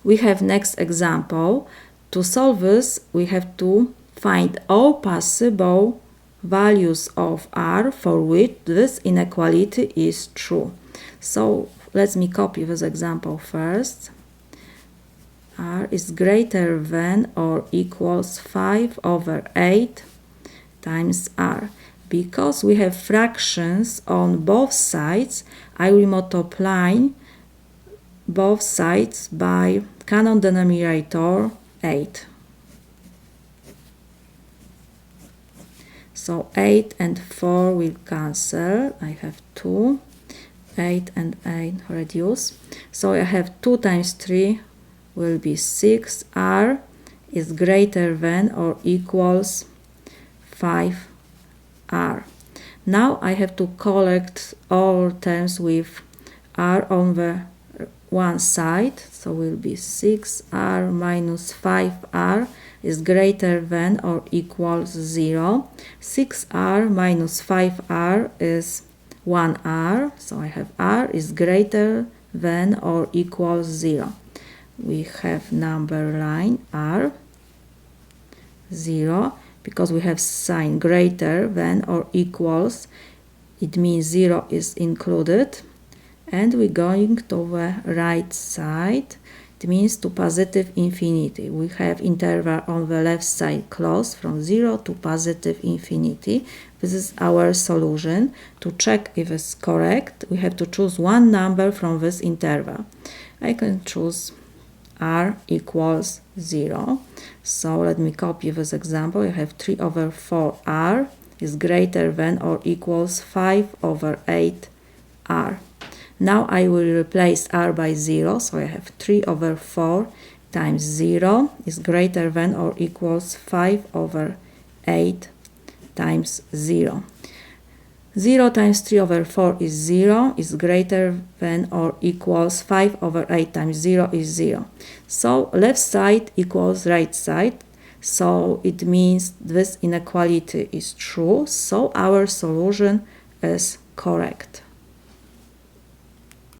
We have next example. To solve this, we have to find all possible values of r for which this inequality is true. So let me copy this example first. R is greater than or equals 5/8 times r. Because we have fractions on both sides, I will multiply both sides by common denominator 8. So 8 and 4 will cancel. I have 2. 8 and 8 reduce. So I have 2 times 3 will be 6. R is greater than or equals 5r. Now I have to collect all terms with r on the one side. So will be 6r minus 5r is greater than or equals 0. 6r minus 5r is 1r. So I have r is greater than or equals 0. We have number line r 0 because we have sign greater than or equals. It means 0 is included. And we're going to the right side. It means to positive infinity. We have interval on the left side closed from 0 to positive infinity. This is our solution. To check if it's correct, we have to choose one number from this interval. I can choose r equals 0. So let me copy this example. I have 3/4r is greater than or equals 5/8r. Now I will replace r by 0, so I have 3/4 times 0 is greater than or equals 5/8 times 0. 0 times 3/4 is 0, is greater than or equals 5/8 times 0 is 0. So left side equals right side, so it means this inequality is true, so our solution is correct.